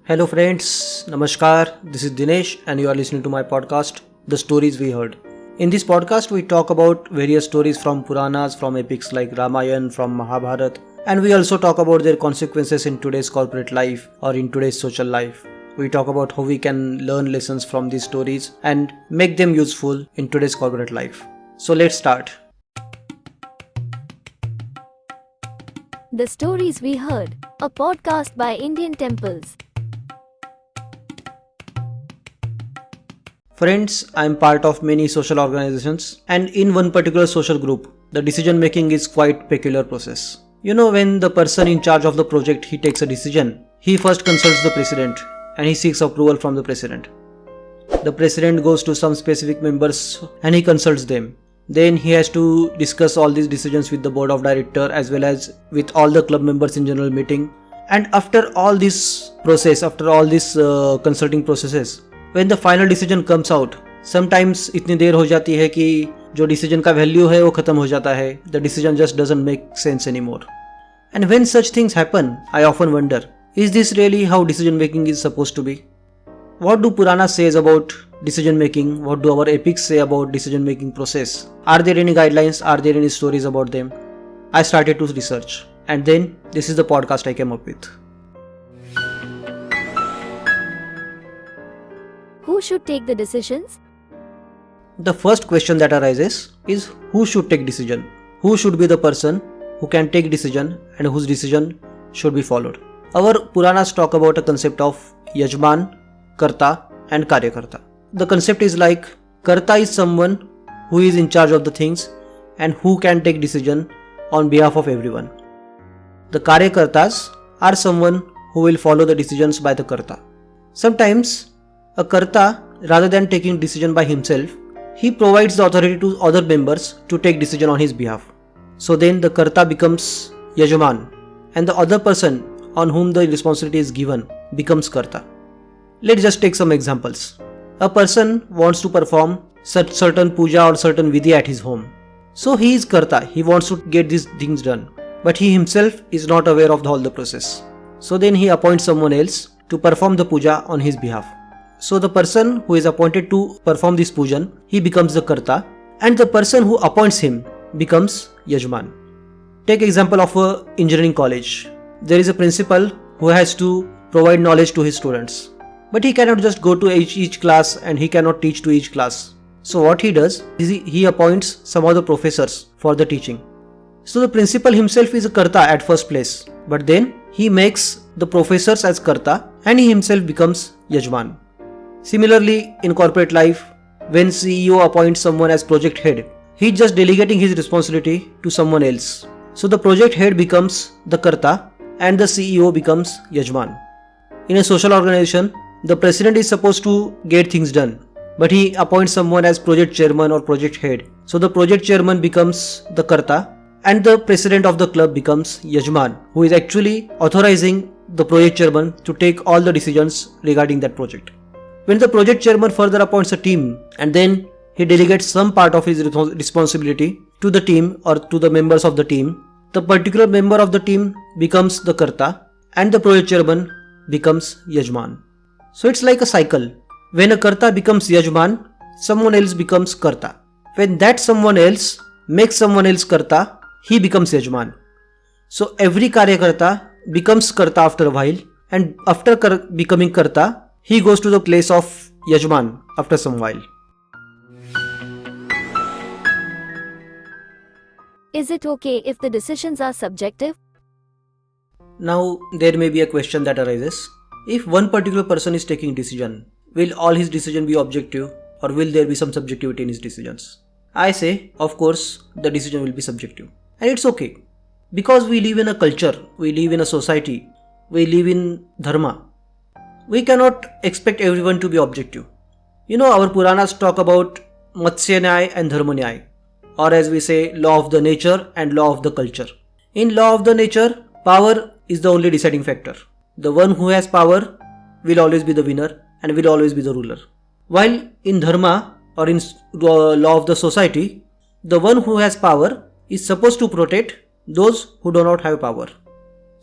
Hello friends, Namaskar. This is Dinesh and you are listening to my podcast, The Stories We Heard. In this podcast, we talk about various stories from Puranas, from epics like Ramayana, from Mahabharata, and we also talk about their consequences in today's corporate life or in today's social life. We talk about how we can learn lessons from these stories and make them useful in today's corporate life. So let's start. The Stories We Heard, a podcast by Indian Temples. Friends, I am part of many social organizations, and in one particular social group, the decision making is quite peculiar process. When the person in charge of the project he takes a decision, he first consults the president and he seeks approval from the president. The president goes to some specific members and he consults them. Then he has to discuss all these decisions with the board of director as well as with all the club members in general meeting. And after all this process, after all these consulting processes, when the final decision comes out, sometimes इतनी देर हो जाती है कि जो decision का value है वो खत्म हो जाता है. The decision just doesn't make sense anymore. And when such things happen, I often wonder, is this really how decision making is supposed to be? What do Purana says about decision making? What do our epics say about decision making process? Are there any guidelines? Are there any stories about them? I started to research, and then this is the podcast I came up with. Who should take the decisions? The first question that arises is who should take decision? Who should be the person who can take decision and whose decision should be followed? Our Puranas talk about a concept of Yajman, Karta and Karyakarta. The concept is like Karta is someone who is in charge of the things and who can take decision on behalf of everyone. The Karyakartas are someone who will follow the decisions by the Karta. Sometimes a Karta, rather than taking decision by himself, he provides the authority to other members to take decision on his behalf. So then the Karta becomes Yajman and the other person on whom the responsibility is given becomes Karta. Let's just take some examples. A person wants to perform certain puja or certain vidhi at his home. So he is Karta, he wants to get these things done. But he himself is not aware of all the process. So then he appoints someone else to perform the puja on his behalf. So the person who is appointed to perform this pujan, he becomes the Karta, and the person who appoints him becomes Yajman. Take example of a engineering college. There is a principal who has to provide knowledge to his students. But he cannot just go to each class and he cannot teach to each class. So what he does is he appoints some other professors for the teaching. So the principal himself is a Karta at first place. But then he makes the professors as Karta and he himself becomes Yajman. Similarly, in corporate life, when CEO appoints someone as project head, he is just delegating his responsibility to someone else. So the project head becomes the Karta and the CEO becomes Yajman. In a social organization, the president is supposed to get things done, but he appoints someone as project chairman or project head. So the project chairman becomes the Karta and the president of the club becomes Yajman, who is actually authorizing the project chairman to take all the decisions regarding that project. When the project chairman further appoints a team and then he delegates some part of his responsibility to the team or to the members of the team, the particular member of the team becomes the Karta and the project chairman becomes Yajman. So it's like a cycle. When a Karta becomes Yajman, someone else becomes Karta. When that someone else makes someone else Karta, he becomes Yajman. So every Karyakarta becomes Karta after a while, and after becoming Karta, he goes to the place of Yajman after some while. Is it okay if the decisions are subjective? Now there may be a question that arises. If one particular person is taking decision, will all his decision be objective or will there be some subjectivity in his decisions? I say, of course, the decision will be subjective. And it's okay. Because we live in a culture, we live in a society, we live in dharma. We cannot expect everyone to be objective. Our Puranas talk about Matsya Nyaya and Dharma Nyaya, or as we say, law of the nature and law of the culture. In law of the nature, power is the only deciding factor. The one who has power will always be the winner and will always be the ruler. While in Dharma or in law of the society, the one who has power is supposed to protect those who do not have power.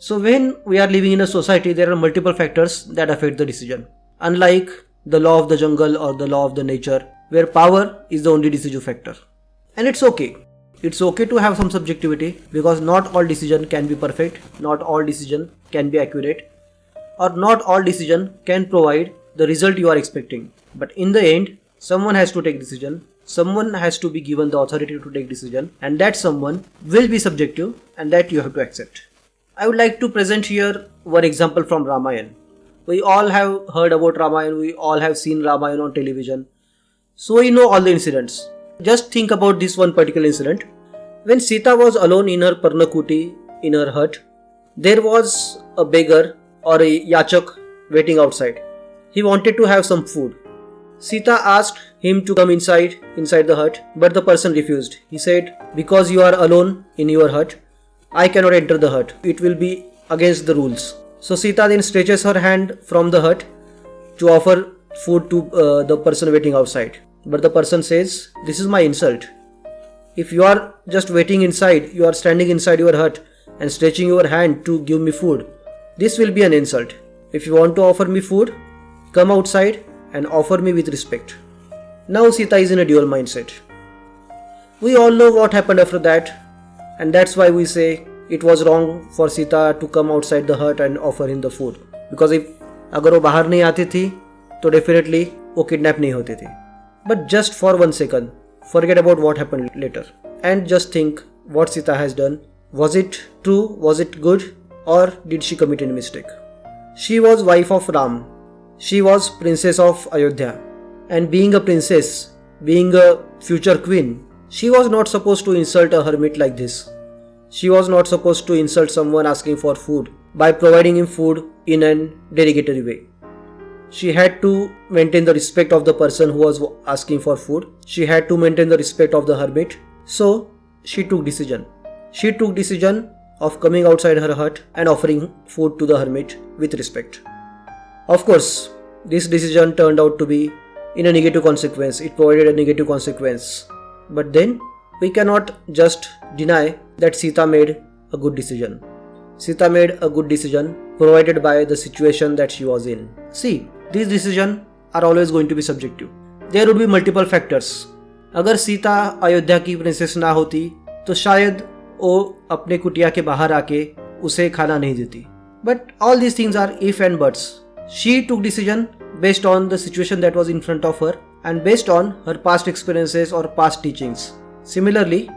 So when we are living in a society, there are multiple factors that affect the decision. Unlike the law of the jungle or the law of the nature, where power is the only decisive factor. And it's okay. It's okay to have some subjectivity, because not all decision can be perfect, not all decision can be accurate, or not all decision can provide the result you are expecting. But in the end, someone has to take decision, someone has to be given the authority to take decision, and that someone will be subjective, and that you have to accept. I would like to present here one example from Ramayana. We all have heard about Ramayana, we all have seen Ramayana on television, so we know all the incidents. Just think about this one particular incident. When Sita was alone in her Parnakuti, in her hut, there was a beggar or a yachak waiting outside. He wanted to have some food. Sita asked him to come inside the hut, but the person refused. He said, "Because you are alone in your hut, I cannot enter the hut. It will be against the rules." So Sita then stretches her hand from the hut to offer food to the person waiting outside. But the person says, "This is my insult. If you are just waiting inside, you are standing inside your hut and stretching your hand to give me food, this will be an insult. If you want to offer me food, come outside and offer me with respect." Now Sita is in a dual mindset. We all know what happened after that, and that's why we say it was wrong for Sita to come outside the hut and offer him the food. Because if अगर वो बाहर नहीं आती थी तो definitely वो kidnap नहीं होती थी. But just for 1 second, forget about what happened later and just think what Sita has done. Was it true? Was it good? Or did she commit any mistake? She was wife of Ram. She was princess of Ayodhya. And being a princess, being a future queen, she was not supposed to insult a hermit like this. She was not supposed to insult someone asking for food by providing him food in a derogatory way. She had to maintain the respect of the person who was asking for food. She had to maintain the respect of the hermit. So she took decision. She took decision of coming outside her hut and offering food to the hermit with respect. Of course, this decision turned out to be in a negative consequence. It provided a negative consequence. But then we cannot just deny that Sita made a good decision. Sita made a good decision provided by the situation that she was in. See, these decisions are always going to be subjective. There would be multiple factors. अगर सीता अयोध्या की princess ना होती तो शायद वो अपने कुटिया के बाहर आके उसे खाना नहीं देती. But all these things are if and buts. She took decision based on the situation that was in front of her and based on her past experiences or past teachings. Similarly,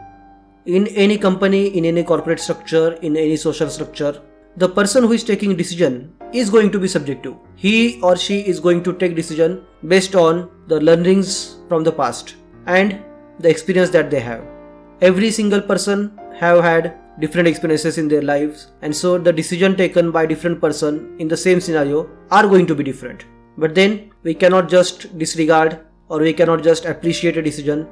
in any company, in any corporate structure, in any social structure, the person who is taking decision is going to be subjective. He or she is going to take decision based on the learnings from the past and the experience that they have. Every single person have had different experiences in their lives, and so the decision taken by different person in the same scenario are going to be different. But then we cannot just disregard or we cannot just appreciate a decision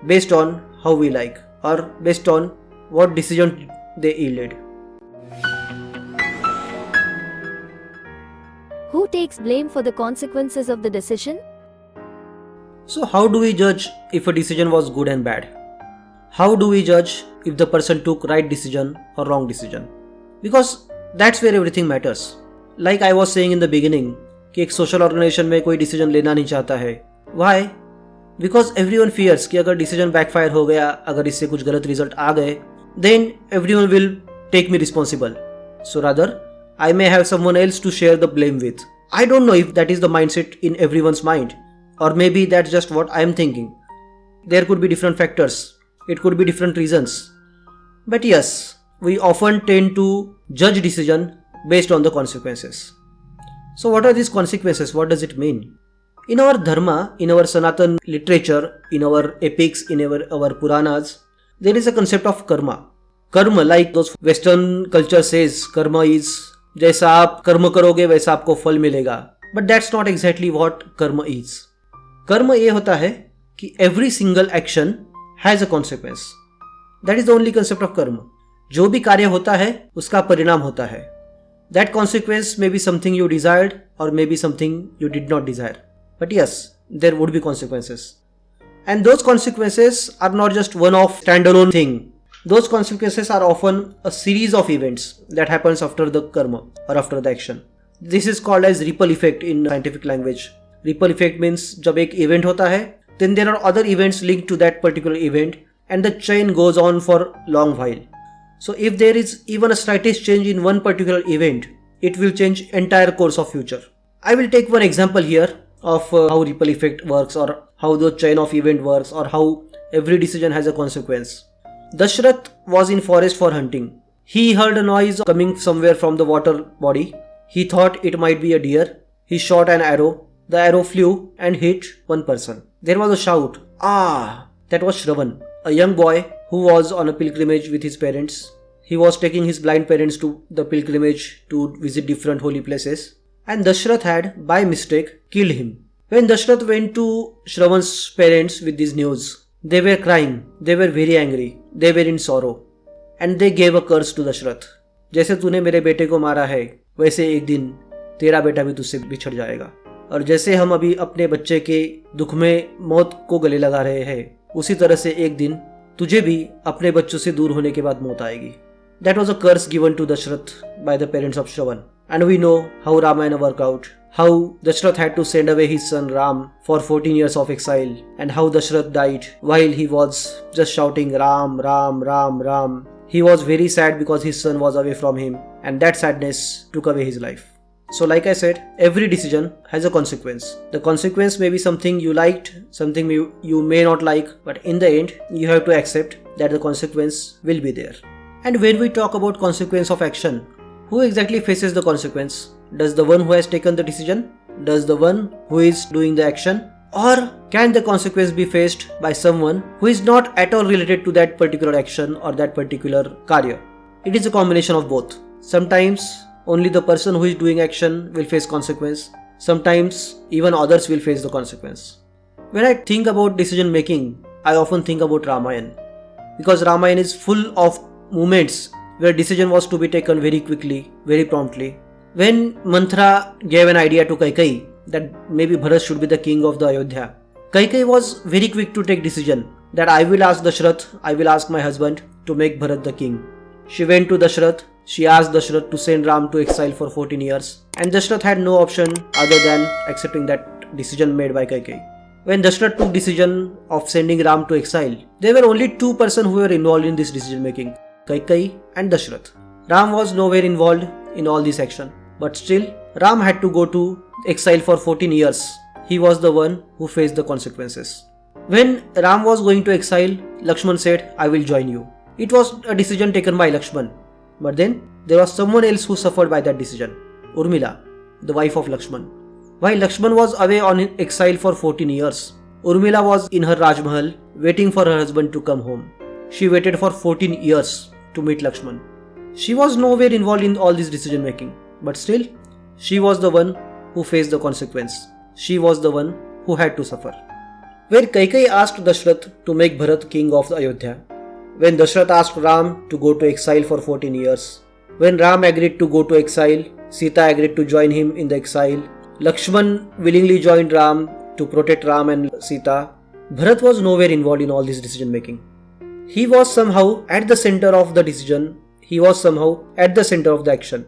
based on how we like or based on what decision they yielded. Who takes blame for the consequences of the decision? So how do we judge if a decision was good and bad? How do we judge if the person took right decision or wrong decision? Because that's where everything matters. Like I was saying in the beginning, कि एक social organization में कोई decision लेना नहीं चाहता है. Why? Because everyone fears कि अगर decision backfire हो गया, अगर इससे कुछ गलत result आ गए, then everyone will take me responsible. So rather, I may have someone else to share the blame with. I don't know if that is the mindset in everyone's mind, or maybe that's just what I am thinking. There could be different factors. It could be different reasons. But yes, we often tend to judge decision based on the consequences. So what are these consequences? What does it mean? In our dharma, in our Sanatan literature, in our epics, in our Puranas, there is a concept of karma. Karma, like those Western culture says, karma is जैसा आप कर्म करोगे वैसा आपको फल मिलेगा. But that's not exactly what karma is. कर्म ये होता है कि every single action has a consequence. That is the only concept of karma. जो भी कार्य होता है उसका परिणाम होता है. That consequence may be something you desired or may be something you did not desire. But yes, there would be consequences. And those consequences are not just one-off standalone thing. Those consequences are often a series of events that happens after the karma or after the action. This is called as ripple effect in scientific language. Ripple effect means जब एक event होता है, then there are other events linked to that particular event and the chain goes on for long while. So if there is even a slightest change in one particular event, it will change entire course of future. I will take one example here of how ripple effect works, or how the chain of event works, or how every decision has a consequence. Dashrath was in forest for hunting. He heard a noise coming somewhere from the water body. He thought it might be a deer. He shot an arrow. The arrow flew and hit one person. There was a shout. Ah! That was Shravan, a young boy who was on a pilgrimage with his parents. He was taking his blind parents to the pilgrimage to visit different holy places. And Dashrath had, by mistake, killed him. When Dashrath went to Shravan's parents with this news, they were crying. They were very angry. They were in sorrow. And they gave a curse to Dashrath. जैसे तूने मेरे बेटे को मारा है, वैसे एक दिन तेरा बेटा भी तुझसे बिछड़ जाएगा. और जैसे हम अभी अपने बच्चे के दुख में मौत को गले लगा रहे हैं, उसी तरह से एक दिन तुझे भी अपने बच्चों से दूर होने के बाद मौत आएगी. That was a curse given to Dashrath by the parents of Shravan. And we know how Ramayana worked out. How Dashrath had to send away his son Ram for 14 years of exile, and how Dashrath died while he was just shouting Ram, Ram, Ram, Ram. He was very sad because his son was away from him, and that sadness took away his life. So like I said, every decision has a consequence. The consequence may be something you liked, something you may not like, but in the end, you have to accept that the consequence will be there. And when we talk about consequence of action, who exactly faces the consequence? Does the one who has taken the decision? Does the one who is doing the action? Or can the consequence be faced by someone who is not at all related to that particular action or that particular karya? It is a combination of both. Sometimes only the person who is doing action will face consequence. Sometimes even others will face the consequence. When I think about decision making, I often think about Ramayana, because Ramayana is full of moments where decision was to be taken very quickly, very promptly. When Manthara gave an idea to Kaikeyi that maybe Bharat should be the king of the Ayodhya, Kaikeyi was very quick to take decision that I will ask Dashrath, I will ask my husband to make Bharat the king. She went to Dashrath, she asked Dashrath to send Ram to exile for 14 years, and Dashrath had no option other than accepting that decision made by Kaikeyi. When Dashrath took decision of sending Ram to exile, there were only two persons who were involved in this decision making, Kaikeyi and Dashrath. Ram was nowhere involved in all this action, but still Ram had to go to exile for 14 years. He was the one who faced the consequences. When Ram was going to exile, Lakshman said, I will join you. It was a decision taken by Lakshman, but then there was someone else who suffered by that decision, Urmila, the wife of Lakshman. While Lakshman was away on exile for 14 years, Urmila was in her Rajmahal waiting for her husband to come home. She waited for 14 years to meet Lakshman. She was nowhere involved in all this decision making, but still, she was the one who faced the consequence. She was the one who had to suffer. When Kaikeyi asked Dashrath to make Bharat king of Ayodhya, when Dashrath asked Ram to go to exile for 14 years, when Ram agreed to go to exile, Sita agreed to join him in the exile, Lakshman willingly joined Ram to protect Ram and Sita, Bharat was nowhere involved in all this decision making. He was somehow at the center of the decision, he was somehow at the center of the action,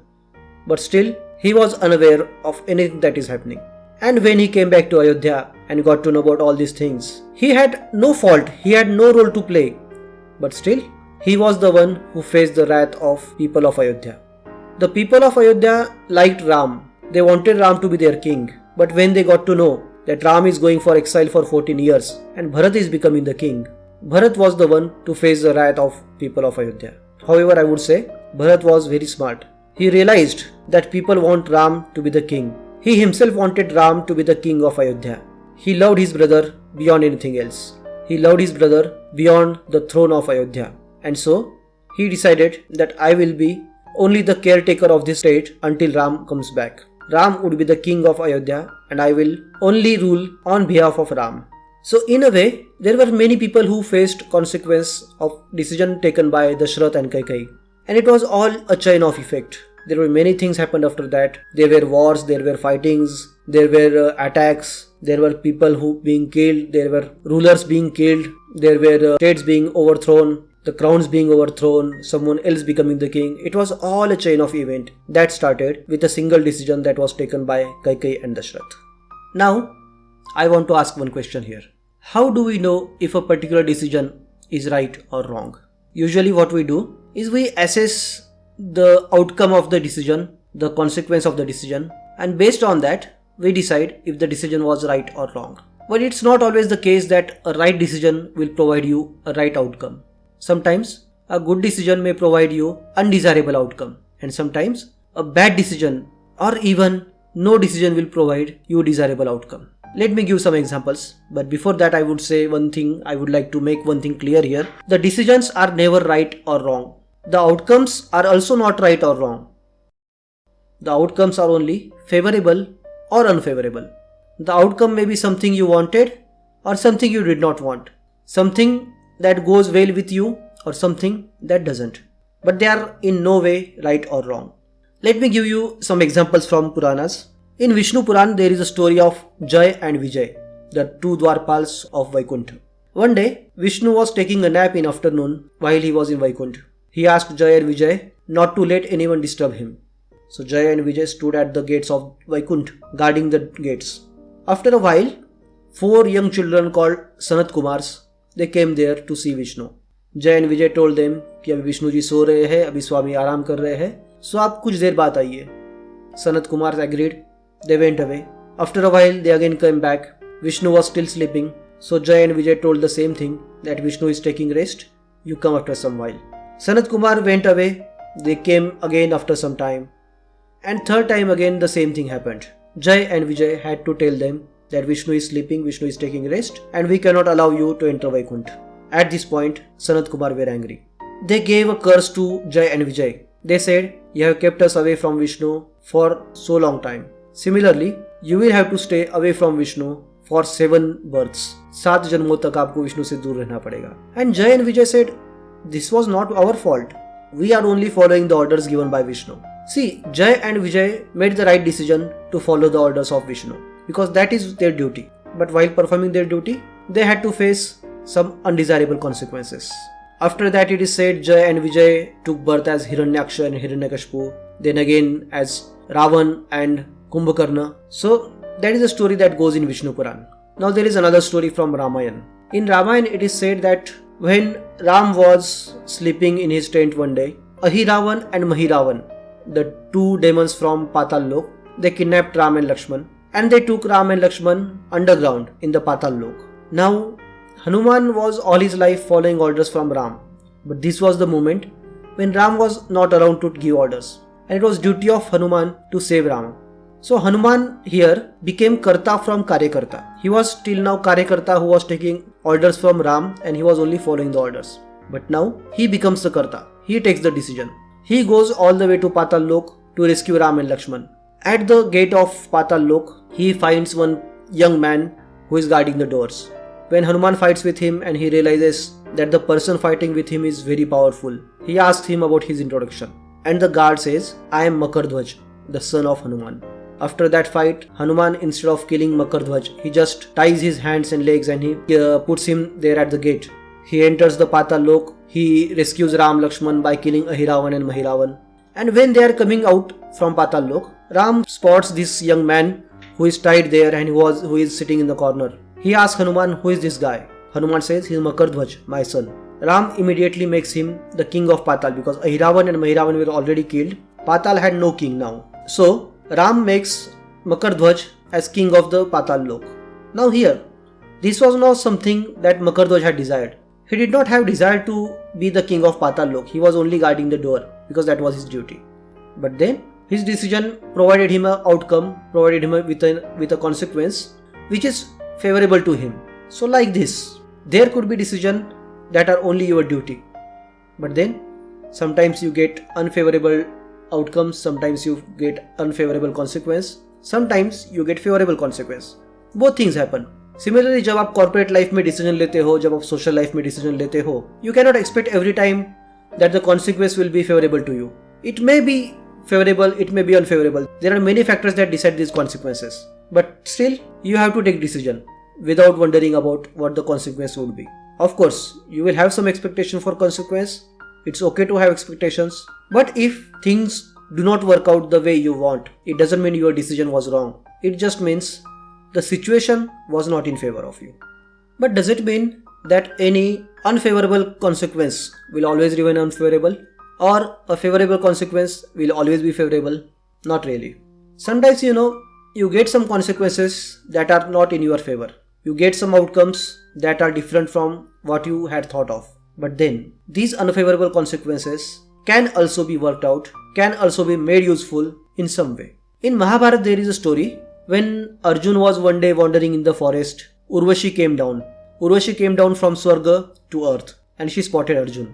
but still he was unaware of anything that is happening. And when he came back to Ayodhya and got to know about all these things, he had no fault, he had no role to play, but still he was the one who faced the wrath of people of Ayodhya. The people of Ayodhya liked Ram, they wanted Ram to be their king, but when they got to know that Ram is going for exile for 14 years and Bharat is becoming the king, Bharat was the one to face the wrath of people of Ayodhya. However, I would say Bharat was very smart. He realized that people want Ram to be the king. He himself wanted Ram to be the king of Ayodhya. He loved his brother beyond anything else. He loved his brother beyond the throne of Ayodhya. And so, he decided that I will be only the caretaker of this state until Ram comes back. Ram would be the king of Ayodhya and I will only rule on behalf of Ram. So in a way, there were many people who faced consequence of decision taken by Dashrath and Kaikeyi. And it was all a chain of effect. There were many things happened after that. There were wars, there were fightings, there were attacks, there were people who being killed, there were rulers being killed, there were states being overthrown, the crowns being overthrown, someone else becoming the king. It was all a chain of events that started with a single decision that was taken by Kaikeyi and Dashrath. Now, I want to ask one question here. How do we know if a particular decision is right or wrong? Usually what we do is we assess the outcome of the decision, the consequence of the decision, and based on that, we decide if the decision was right or wrong. But it's not always the case that a right decision will provide you a right outcome. Sometimes a good decision may provide you undesirable outcome, and sometimes a bad decision or even no decision will provide you desirable outcome. Let me give some examples, but before that I would say one thing. I would like to make one thing clear here. The decisions are never right or wrong. The outcomes are also not right or wrong. The outcomes are only favorable or unfavorable. The outcome may be something you wanted or something you did not want. Something that goes well with you or something that doesn't. But they are in no way right or wrong. Let me give you some examples from Puranas. In Vishnu Puran, there is a story of Jay and Vijay, the two Dwarpals of Vaikuntha. One day, Vishnu was taking a nap in afternoon while he was in Vaikuntha. He asked Jay and Vijay not to let anyone disturb him. So Jay and Vijay stood at the gates of Vaikuntha, guarding the gates. After a while, 4 young children called Sanat Kumars, they came there to see Vishnu. Jay and Vijay told them कि अभी विष्णु जी सो रहे हैं, अभी स्वामी आराम कर रहे हैं, so आप कुछ देर बाद आइए. Sanat Kumars agreed. They went away. After a while, they again came back. Vishnu was still sleeping, so Jay and Vijay told the same thing, that Vishnu is taking rest. You come after some while. Sanat Kumar went away. They came again after some time. And third time again the same thing happened. Jay and Vijay had to tell them that Vishnu is sleeping, Vishnu is taking rest, and we cannot allow you to enter Vaikuntha. At this point, Sanat Kumar were angry. They gave a curse to Jay and Vijay. They said, you have kept us away from Vishnu for so long time. Similarly, you will have to stay away from Vishnu for 7 births. 7 जन्मों तक आपको विष्णु से दूर रहना पड़ेगा. And Jay and Vijay said, this was not our fault. We are only following the orders given by Vishnu. See, Jay and Vijay made the right decision to follow the orders of Vishnu because that is their duty. But while performing their duty, they had to face some undesirable consequences. After that, it is said Jay and Vijay took birth as Hiranyaksha and Hiranyakashipu, then again as Ravan and Kumbhakarna. So that is a story that goes in Vishnu Puran. Now there is another story from Ramayana. In Ramayana, it is said that when Ram was sleeping in his tent one day, Ahiravan and Mahiravan, the 2 demons from Patal Lok, they kidnapped Ram and Lakshman, and they took Ram and Lakshman underground in the Patal Lok. Now Hanuman was all his life following orders from Ram, but this was the moment when Ram was not around to give orders, and it was duty of Hanuman to save Rama. So Hanuman here became Karta from Karyakarta. He was till now Karyakarta who was taking orders from Ram and he was only following the orders. But now he becomes the Karta. He takes the decision. He goes all the way to Patal Lok to rescue Ram and Lakshman. At the gate of Patal Lok, he finds one young man who is guarding the doors. When Hanuman fights with him and he realizes that the person fighting with him is very powerful, he asks him about his introduction. And the guard says, I am Makardhwaj, the son of Hanuman. After that fight, Hanuman, instead of killing Makardhwaj, he just ties his hands and legs and he puts him there at the gate. He enters the Patal Lok. He rescues Ram Lakshman by killing Ahiravan and Mahiravan. And when they are coming out from Patal Lok, Ram spots this young man who is tied there and who is sitting in the corner. He asks Hanuman, who is this guy? Hanuman says, he is Makardhwaj, my son. Ram immediately makes him the king of Patal because Ahiravan and Mahiravan were already killed. Patal had no king now. So Ram makes Makardhwaj as king of the Patal Lok. Now here, this was not something that Makardhwaj had desired. He did not have desire to be the king of Patal Lok. He was only guarding the door because that was his duty. But then his decision provided him an outcome, provided him with a consequence which is favorable to him. So like this, there could be decisions that are only your duty. But then sometimes you get unfavorable outcomes, sometimes you get unfavorable consequence, sometimes you get favorable consequence. Both things happen. Similarly, जब आप corporate life में decision लेते हो, जब आप social life में decision लेते हो, you cannot expect every time that the consequence will be favorable to you. It may be favorable, it may be unfavorable. There are many factors that decide these consequences. But still, you have to take decision without wondering about what the consequence would be. Of course, you will have some expectation for consequence. It's okay to have expectations. But if things do not work out the way you want, it doesn't mean your decision was wrong. It just means the situation was not in favor of you. But does it mean that any unfavorable consequence will always remain unfavorable? Or a favorable consequence will always be favorable? Not really. Sometimes you get some consequences that are not in your favor. You get some outcomes that are different from what you had thought of. But then, these unfavorable consequences can also be worked out, can also be made useful in some way. In Mahabharata, there is a story when Arjun was one day wandering in the forest. Urvashi came down. Urvashi came down from Swarga to earth and she spotted Arjun.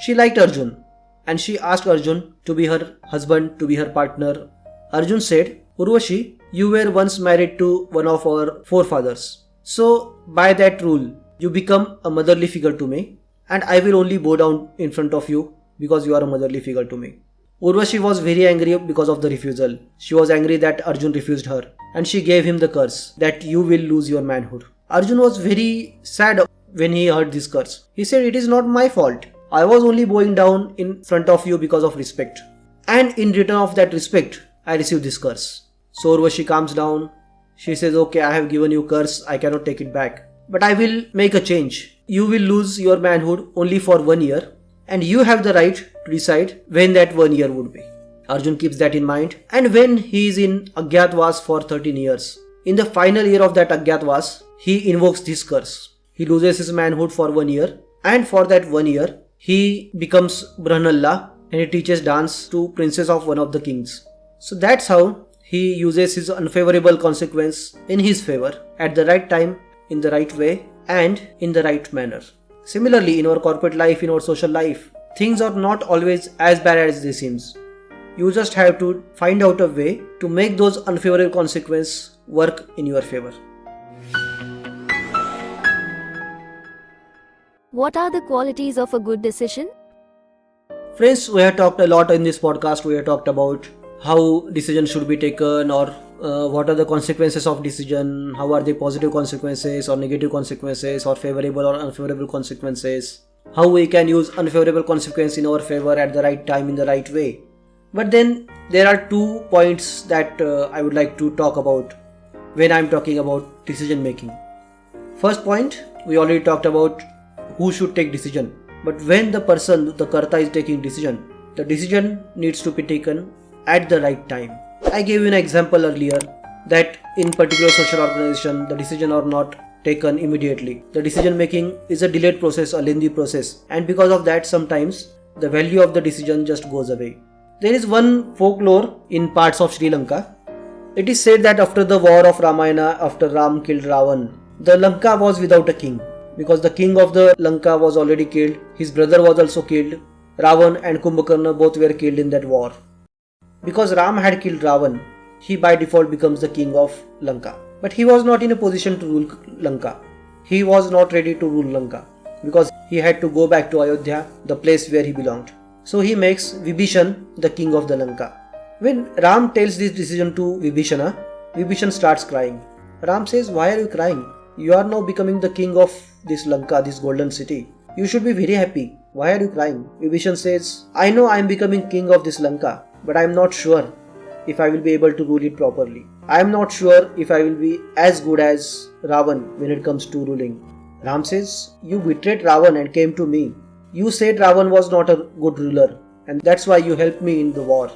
She liked Arjun and she asked Arjun to be her husband, to be her partner. Arjun said, Urvashi, you were once married to one of our forefathers. So, by that rule, you become a motherly figure to me and I will only bow down in front of you because you are a motherly figure to me. Urvashi was very angry because of the refusal. She was angry that Arjun refused her and she gave him the curse that you will lose your manhood. Arjun was very sad when he heard this curse. He said, it is not my fault. I was only bowing down in front of you because of respect. And in return of that respect, I received this curse. So Urvashi calms down. She says, okay, I have given you curse. I cannot take it back. But I will make a change. You will lose your manhood only for 1 year. And you have the right to decide when that 1 year would be. Arjun keeps that in mind. And when he is in Agyatwas for 13 years, in the final year of that Agyatwas, he invokes this curse. He loses his manhood for 1 year. And for that 1 year, he becomes Brahmanalla and he teaches dance to princess of one of the kings. So that's how he uses his unfavorable consequence in his favor at the right time, in the right way and in the right manner. Similarly, in our corporate life, in our social life, things are not always as bad as they seem. You just have to find out a way to make those unfavorable consequences work in your favor. What are the qualities of a good decision? Friends, we have talked a lot in this podcast. We have talked about how decisions should be taken or what are the consequences of decision, how are they positive consequences or negative consequences or favorable or unfavorable consequences, how we can use unfavorable consequence in our favor at the right time in the right way. But then there are 2 points that I would like to talk about when I am talking about decision making. First point, we already talked about who should take decision. But when the person, the Karta is taking decision, the decision needs to be taken at the right time. I gave you an example earlier that in particular social organization, the decision are not taken immediately. The decision making is a delayed process, a lengthy process, and because of that sometimes the value of the decision just goes away. There is one folklore in parts of Sri Lanka. It is said that after the war of Ramayana, after Ram killed Ravan, the Lanka was without a king. Because the king of the Lanka was already killed, his brother was also killed, Ravan and Kumbhakarna both were killed in that war. Because Ram had killed Ravan, he by default becomes the king of Lanka. But he was not in a position to rule Lanka. He was not ready to rule Lanka because he had to go back to Ayodhya, the place where he belonged. So he makes Vibhishan the king of the Lanka. When Ram tells this decision to Vibhishana, Vibhishan starts crying. Ram says, why are you crying? You are now becoming the king of this Lanka, this golden city. You should be very happy. Why are you crying? Vibhishan says, I know I am becoming king of this Lanka, but I am not sure if I will be able to rule it properly. I am not sure if I will be as good as Ravan when it comes to ruling. Ram says, you betrayed Ravan and came to me. You said Ravan was not a good ruler and that's why you helped me in the war.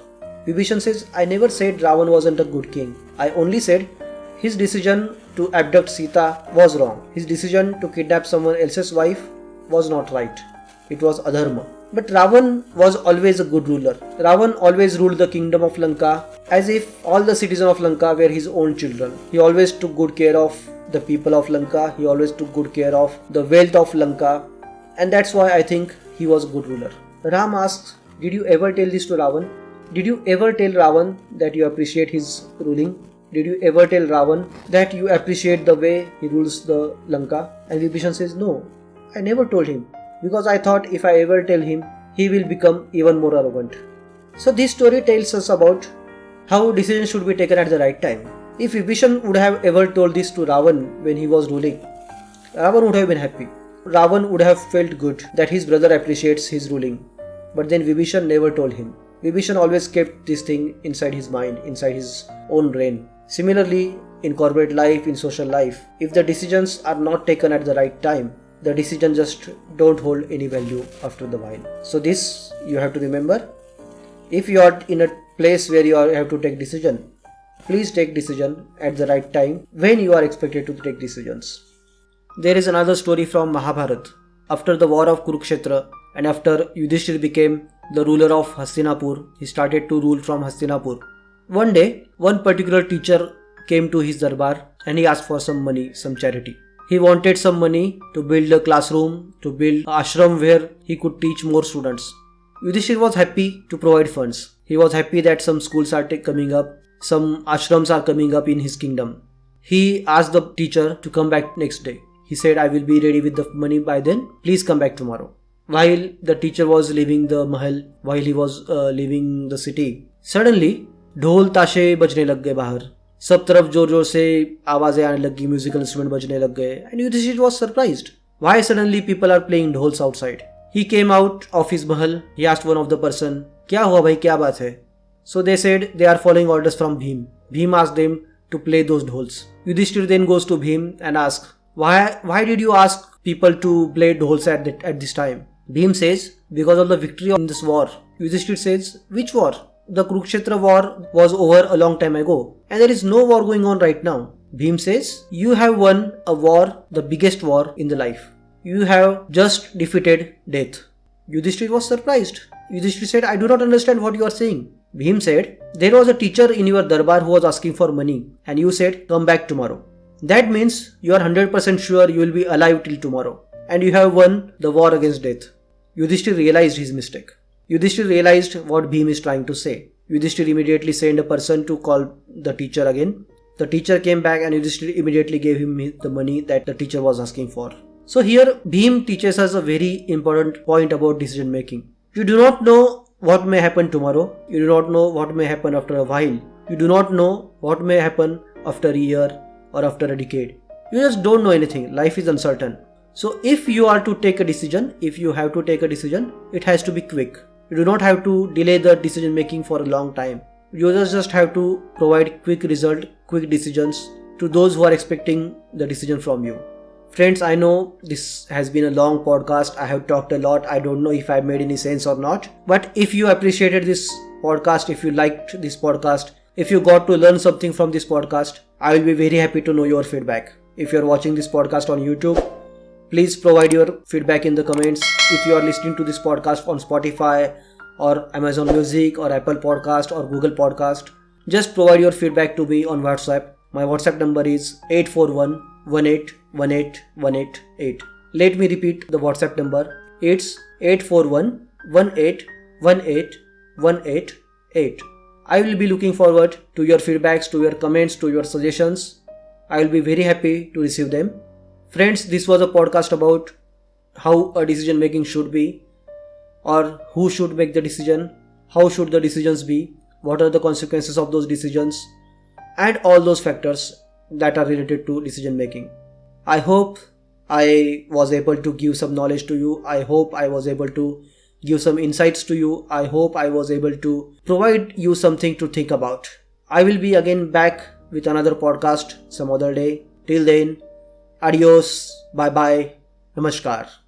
Vibhishan says, I never said Ravan wasn't a good king. I only said his decision to abduct Sita was wrong. His decision to kidnap someone else's wife was not right. It was adharma. But Ravan was always a good ruler. Ravan always ruled the kingdom of Lanka as if all the citizens of Lanka were his own children. He always took good care of the people of Lanka. He always took good care of the wealth of Lanka. And that's why I think he was a good ruler. Ram asks, did you ever tell this to Ravan? Did you ever tell Ravan that you appreciate his ruling? Did you ever tell Ravan that you appreciate the way he rules the Lanka? And Vibhishan says, no, I never told him. Because I thought if I ever tell him, he will become even more arrogant. So this story tells us about how decisions should be taken at the right time. If Vibhishan would have ever told this to Ravan when he was ruling, Ravan would have been happy. Ravan would have felt good that his brother appreciates his ruling. But then Vibhishan never told him. Vibhishan always kept this thing inside his mind, inside his own brain. Similarly, in corporate life, in social life, if the decisions are not taken at the right time, the decisions just don't hold any value after the while. So this you have to remember. If you are in a place where you have to take decision, please take decision at the right time when you are expected to take decisions. There is another story from Mahabharata. After the war of Kurukshetra and after Yudhishthir became the ruler of Hastinapur, he started to rule from Hastinapur. One day, one particular teacher came to his darbar and he asked for some money, some charity. He wanted some money to build a classroom, to build an ashram where he could teach more students. Yudhishthir was happy to provide funds. He was happy that some schools are coming up, some ashrams are coming up in his kingdom. He asked the teacher to come back next day. He said, I will be ready with the money by then. Please come back tomorrow. While the teacher was leaving the mahal, while he was leaving the city, suddenly ढोल ताशे बजने लग गए बाहर. सब तरफ जोर जोर से आवाजें आने लगी, म्यूजिकल इंस्ट्रूमेंट बजने लग गए. And Yudhishthir was surprised. Why suddenly people are playing ढोल्स outside? He came out of his mahal. He asked one of the person, क्या हुआ भाई, क्या बात है? So they said they are following orders from Bhim. Bhim asked them to play those ढोल्स. Yudhishthir then goes to Bhim and asks, why did you ask people to play ढोल्स at this time? Bhim says, because of the victory in this war. Yudhishthir says, which war? The Kurukshetra war was over a long time ago and there is no war going on right now. Bhim says, you have won a war, the biggest war in the life. You have just defeated death. Yudhishthir was surprised. Yudhishthir said, I do not understand what you are saying. Bhim said, there was a teacher in your darbar who was asking for money and you said, come back tomorrow. That means you are 100% sure you will be alive till tomorrow and you have won the war against death. Yudhishthir realized his mistake. Yudhishthir realized what Bhim is trying to say. Yudhishthir immediately sent a person to call the teacher again. The teacher came back and Yudhishthir immediately gave him the money that the teacher was asking for. So here Bhim teaches us a very important point about decision making. You do not know what may happen tomorrow. You do not know what may happen after a while. You do not know what may happen after a year or after a decade. You just don't know anything. Life is uncertain. So if you are to take a decision, if you have to take a decision, it has to be quick. You do not have to delay the decision making for a long time. You just have to provide quick result, quick decisions to those who are expecting the decision from you. Friends, I know this has been a long podcast. I have talked a lot. I don't know if I made any sense or not. But if you appreciated this podcast, if you liked this podcast, if you got to learn something from this podcast, I will be very happy to know your feedback. If you are watching this podcast on YouTube, please provide your feedback in the comments. If you are listening to this podcast on Spotify or Amazon Music or Apple Podcast or Google Podcast, just provide your feedback to me on WhatsApp. My WhatsApp number is 841-1818-188. Let me repeat the WhatsApp number. It's 841-1818-188. I will be looking forward to your feedbacks, to your comments, to your suggestions. I will be very happy to receive them. Friends, this was a podcast about how a decision making should be, or who should make the decision, how should the decisions be, what are the consequences of those decisions, and all those factors that are related to decision making. I hope I was able to give some knowledge to you. I hope I was able to give some insights to you. I hope I was able to provide you something to think about. I will be again back with another podcast some other day. Till then, adios, bye bye, namaskar.